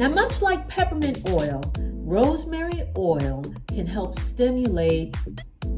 Now, much like peppermint oil, rosemary oil can help stimulate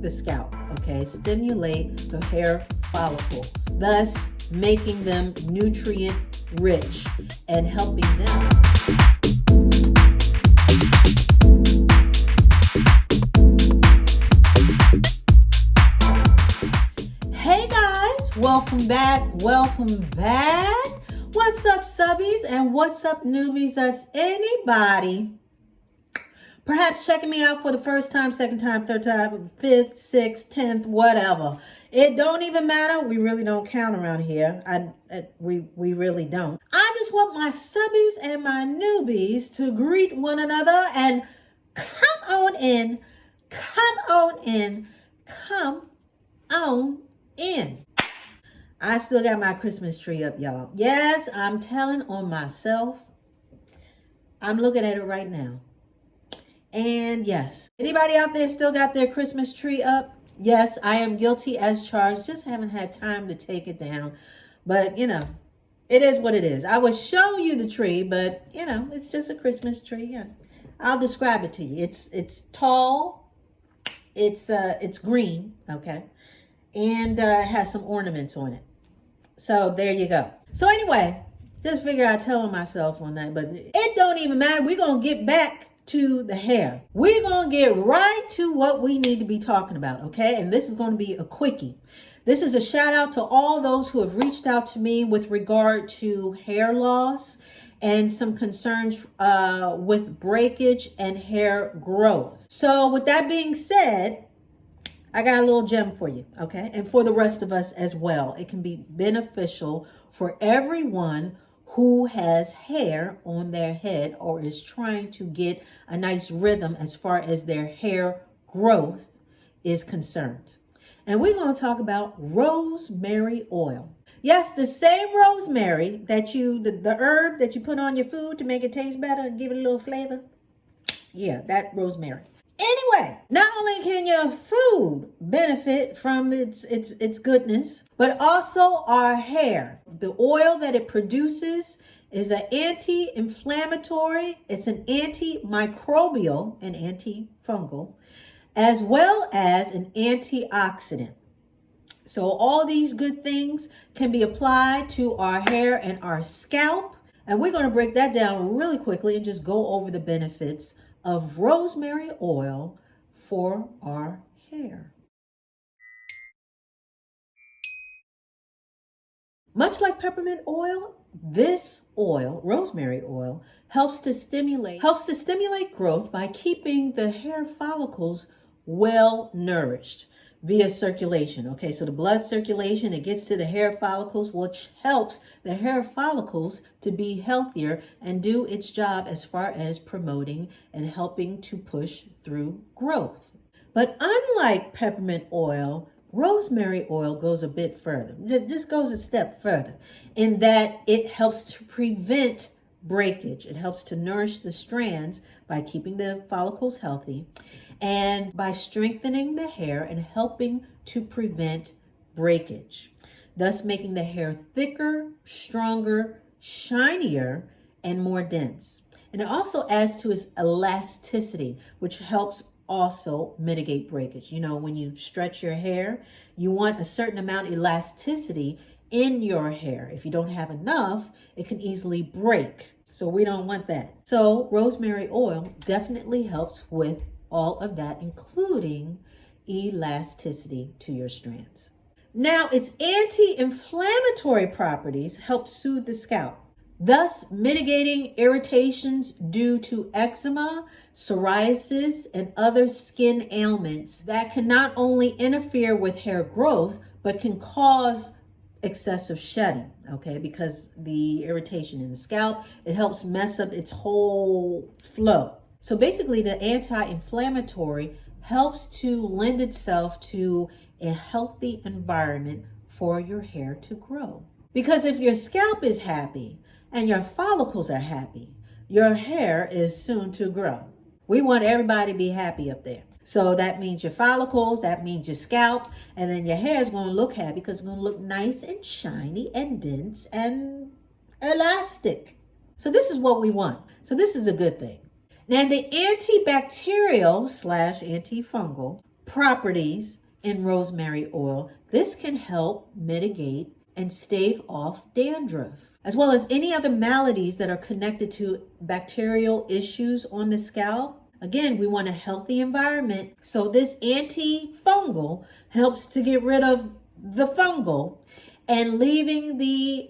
the scalp, okay? Stimulate the hair follicles, thus making them nutrient rich and helping them. Hey guys, welcome back. What's up, subbies, and what's up, newbies? That's anybody perhaps checking me out for the first time, second time, third time, fifth, sixth, 10th, whatever. It don't even matter. We really don't count around here. We really don't. I just want my subbies and my newbies to greet one another and come on in. I still got my Christmas tree up, y'all. Yes, I'm telling on myself. I'm looking at it right now. And yes, anybody out there still got their Christmas tree up? Yes, I am guilty as charged. Just haven't had time to take it down. But, you know, it is what it is. I will show you the tree, but, you know, it's just a Christmas tree. I'll describe it to you. It's tall. It's green, okay? And it has some ornaments on it. So there you go. So anyway, just figure out telling myself one night, but it don't even matter. We're going to get back to the hair. We're going to get right to what we need to be talking about, okay? And this is going to be a quickie. This is a shout out to all those who have reached out to me with regard to hair loss and some concerns with breakage and hair growth. So with that being said, I got a little gem for you, okay? And for the rest of us as well. It can be beneficial for everyone who has hair on their head or is trying to get a nice rhythm as far as their hair growth is concerned. And we're going to talk about rosemary oil. Yes, the same rosemary that the herb that you put on your food to make it taste better and give it a little flavor. Yeah, that rosemary. Anyway, not only can your food benefit from its goodness, but also our hair. The oil that it produces is an anti-inflammatory, it's an antimicrobial and antifungal, as well as an antioxidant. So all these good things can be applied to our hair and our scalp. And we're going to break that down really quickly and just go over the benefits of rosemary oil for our hair. Much like peppermint oil, this oil, rosemary oil, helps to stimulate growth by keeping the hair follicles well nourished via circulation. Okay, so the blood circulation, it gets to the hair follicles, which helps the hair follicles to be healthier and do its job as far as promoting and helping to push through growth. But unlike peppermint oil, rosemary oil goes a bit further. It just goes a step further in that it helps to prevent breakage. It helps to nourish the strands by keeping the follicles healthy and by strengthening the hair and helping to prevent breakage, thus making the hair thicker, stronger, shinier, and more dense. And it also adds to its elasticity, which helps also mitigate breakage. You know, when you stretch your hair, you want a certain amount of elasticity in your hair. If you don't have enough, it can easily break. So we don't want that. So rosemary oil definitely helps with all of that, including elasticity to your strands. Now, its anti-inflammatory properties help soothe the scalp, thus mitigating irritations due to eczema, psoriasis, and other skin ailments that can not only interfere with hair growth, but can cause excessive shedding, okay? Because the irritation in the scalp, it helps mess up its whole flow. So basically, the anti-inflammatory helps to lend itself to a healthy environment for your hair to grow. Because if your scalp is happy and your follicles are happy, your hair is soon to grow. We want everybody to be happy up there. So that means your follicles, that means your scalp, and then your hair is going to look happy because it's going to look nice and shiny and dense and elastic. So this is what we want. So this is a good thing. Now, the antibacterial / antifungal properties in rosemary oil, this can help mitigate and stave off dandruff, as well as any other maladies that are connected to bacterial issues on the scalp. Again, we want a healthy environment. So this antifungal helps to get rid of the fungal and leaving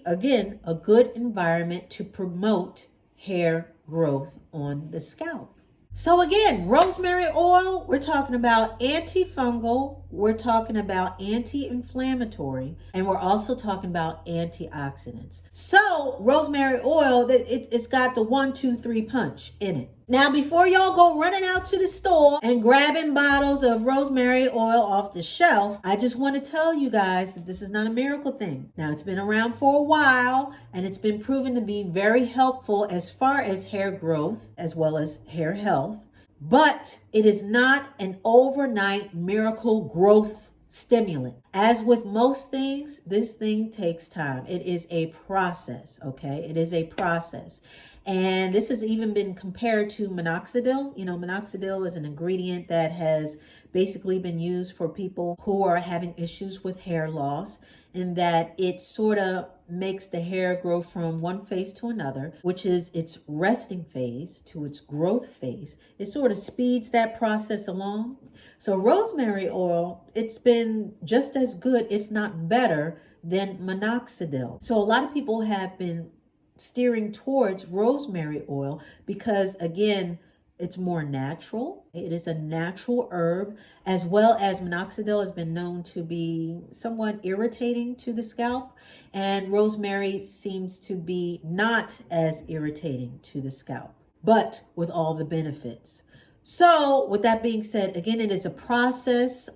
a good environment to promote hair growth on the scalp. So again, rosemary oil, we're talking about antifungal, we're talking about anti-inflammatory, and we're also talking about antioxidants. So rosemary oil, it's got the 1, 2, 3 punch in it. Now, before y'all go running out to the store and grabbing bottles of rosemary oil off the shelf, I just want to tell you guys that this is not a miracle thing. Now, it's been around for a while, and it's been proven to be very helpful as far as hair growth as well as hair health. But it is not an overnight miracle growth stimulant. As with most things, this thing takes time. It is a process, okay? It is a process. And this has even been compared to minoxidil. You know, minoxidil is an ingredient that has basically been used for people who are having issues with hair loss, in that it sort of makes the hair grow from one phase to another, which is its resting phase to its growth phase. It sort of speeds that process along. So rosemary oil, it's been just as good, if not better, than minoxidil. So a lot of people have been steering towards rosemary oil because, again, it's more natural. It is a natural herb, as well as minoxidil has been known to be somewhat irritating to the scalp, and rosemary seems to be not as irritating to the scalp, but with all the benefits. So with that being said, again, it is a process.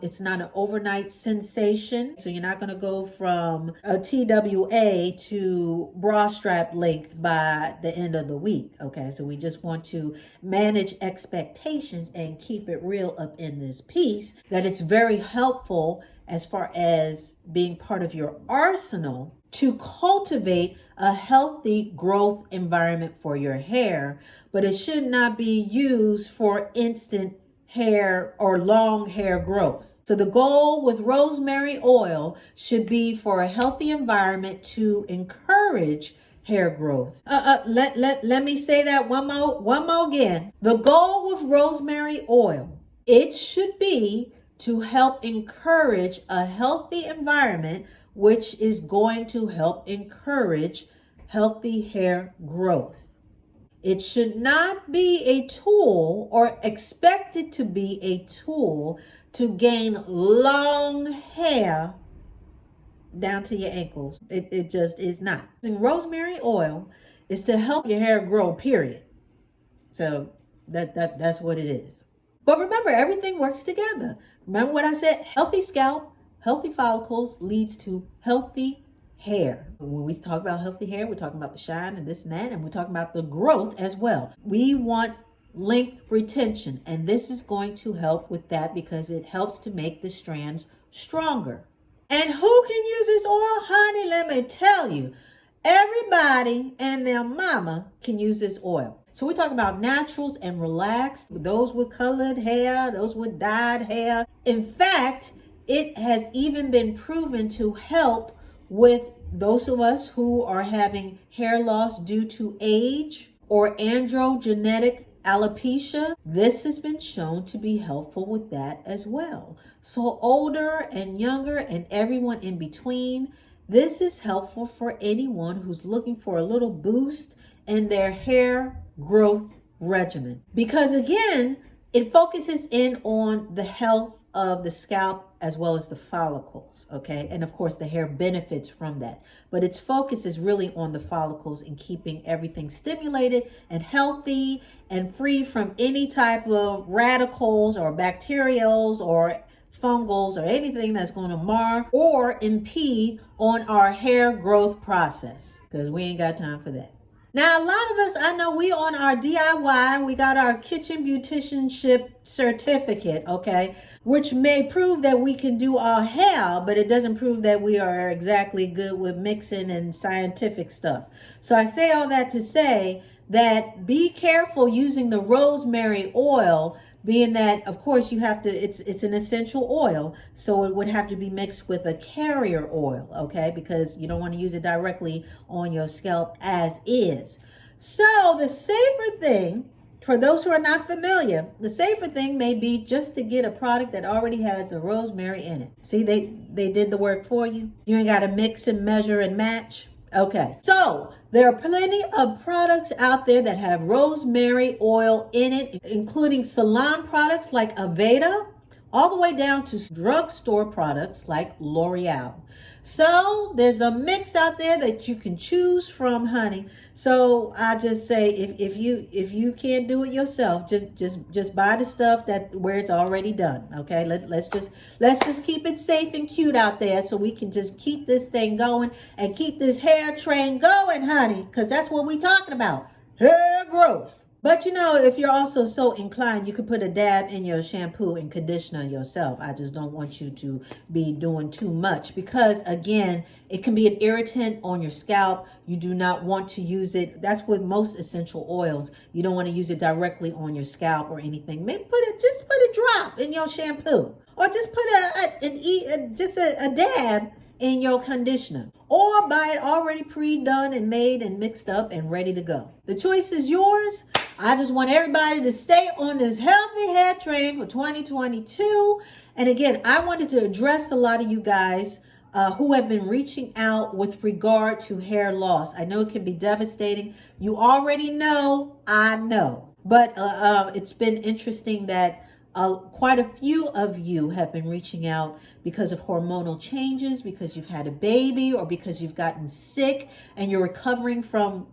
It's not an overnight sensation. So you're not going to go from a TWA to bra strap length by the end of the week. Okay, so we just want to manage expectations and keep it real up in this piece, that it's very helpful as far as being part of your arsenal to cultivate a healthy growth environment for your hair, but it should not be used for instant hair or long hair growth. So the goal with rosemary oil should be for a healthy environment to encourage hair growth. Let me say that one more again. The goal with rosemary oil, it should be to help encourage a healthy environment, which is going to help encourage healthy hair growth. It should not be a tool or expected to be a tool to gain long hair down to your ankles. It just is not. And rosemary oil is to help your hair grow, period. So that's what it is. But remember, everything works together. Remember what I said? Healthy scalp, healthy follicles leads to healthy hair. When we talk about healthy hair, we're talking about the shine and this and that, and we're talking about the growth as well. We want length retention, and this is going to help with that because it helps to make the strands stronger. And who can use this oil? Honey, let me tell you, everybody and their mama can use this oil. So we're talking about naturals and relaxed, those with colored hair, those with dyed hair. In fact, it has even been proven to help with those of us who are having hair loss due to age or androgenetic alopecia. This has been shown to be helpful with that as well. So older and younger and everyone in between, this is helpful for anyone who's looking for a little boost in their hair growth regimen. Because again, it focuses in on the health of the scalp as well as the follicles, okay? And of course, the hair benefits from that. But its focus is really on the follicles and keeping everything stimulated and healthy and free from any type of radicals or bacterials or fungals or anything that's going to mar or impede on our hair growth process, because we ain't got time for that. Now, a lot of us, I know we on our DIY, we got our kitchen beauticianship certificate, okay, which may prove that we can do our hair, but it doesn't prove that we are exactly good with mixing and scientific stuff. So I say all that to say that be careful using the rosemary oil, being that, of course, you have to, it's an essential oil, so it would have to be mixed with a carrier oil, okay, because you don't want to use it directly on your scalp as is. So the safer thing, for those who are not familiar, the safer thing may be just to get a product that already has the rosemary in it. See, they did the work for you. You ain't got to mix and measure and match. Okay, so there are plenty of products out there that have rosemary oil in it, including salon products like Aveda, all the way down to drugstore products like L'Oreal. So there's a mix out there that you can choose from, honey. So I just say, if you can't do it yourself, just buy the stuff that where it's already done. Okay, let's just keep it safe and cute out there, so we can just keep this thing going and keep this hair train going, honey, because that's what we're talking about, hair growth. But you know, if you're also so inclined, you could put a dab in your shampoo and conditioner yourself. I just don't want you to be doing too much because, again, it can be an irritant on your scalp. You do not want to use it. That's with most essential oils. You don't want to use it directly on your scalp or anything. Maybe just put a drop in your shampoo, or just put a dab in your conditioner, or buy it already pre-done and made and mixed up and ready to go. The choice is yours. I just want everybody to stay on this healthy hair train for 2022. And again, I wanted to address a lot of you guys who have been reaching out with regard to hair loss. I know it can be devastating. You already know, I know. But it's been interesting that quite a few of you have been reaching out because of hormonal changes, because you've had a baby, or because you've gotten sick and you're recovering from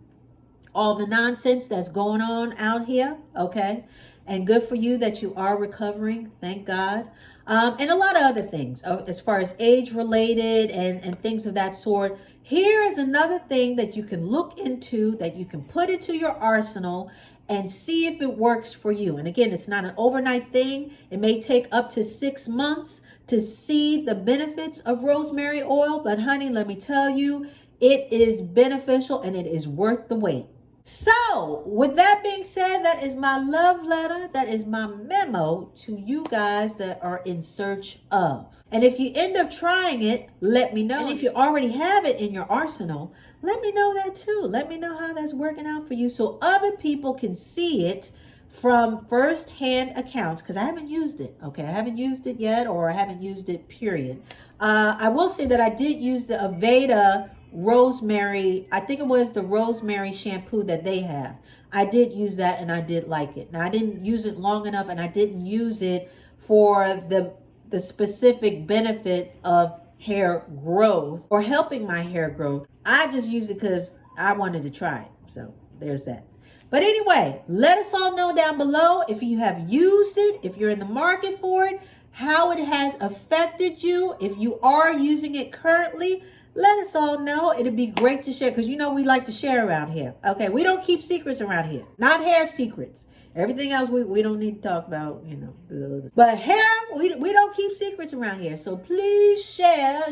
all the nonsense that's going on out here, okay? And good for you that you are recovering, thank God. And a lot of other things as far as age-related and things of that sort. Here is another thing that you can look into, that you can put into your arsenal and see if it works for you. And again, it's not an overnight thing. It may take up to 6 months to see the benefits of rosemary oil. But honey, let me tell you, it is beneficial and it is worth the wait. So with that being said, that is my love letter. That is my memo to you guys that are in search of. And if you end up trying it, let me know. And if you already have it in your arsenal, let me know that too. Let me know how that's working out for you, so other people can see it from first-hand accounts, because I haven't used it. Okay, I haven't used it yet, or I haven't used it, period. I will say that I did use the Aveda rosemary, I think it was the rosemary shampoo that they have. I did use that and I did like it. Now, I didn't use it long enough, and I didn't use it for the specific benefit of hair growth or helping my hair growth. I just used it because I wanted to try it. So there's that. But anyway, let us all know down below if you have used it, if you're in the market for it, how it has affected you. If you are using it currently, let us all know. It'd be great to share, because you know we like to share around here. Okay, we don't keep secrets around here. Not hair secrets. Everything else we don't need to talk about, you know. But hair, we don't keep secrets around here. So please share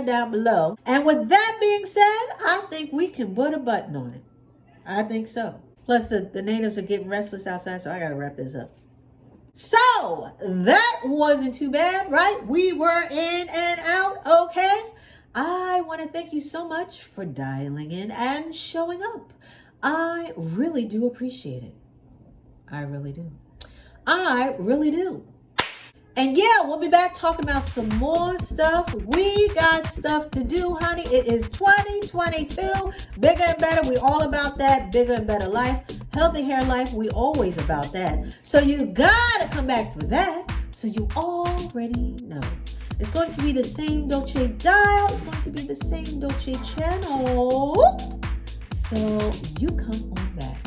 down below. And with that being said, I think we can put a button on it. I think so. Plus the natives are getting restless outside, so I gotta wrap this up. So that wasn't too bad, right? We were in and out, okay? I want to thank you so much for dialing in and showing up. I really do appreciate it. I really do. I really do. And yeah, we'll be back talking about some more stuff. We got stuff to do, honey. It is 2022. Bigger and better. We all about that. Bigger and better life. Healthy hair life. We always about that. So you gotta come back for that. So you already know. It's going to be the same Dolce dial. It's going to be the same Dolce channel. So you come on back.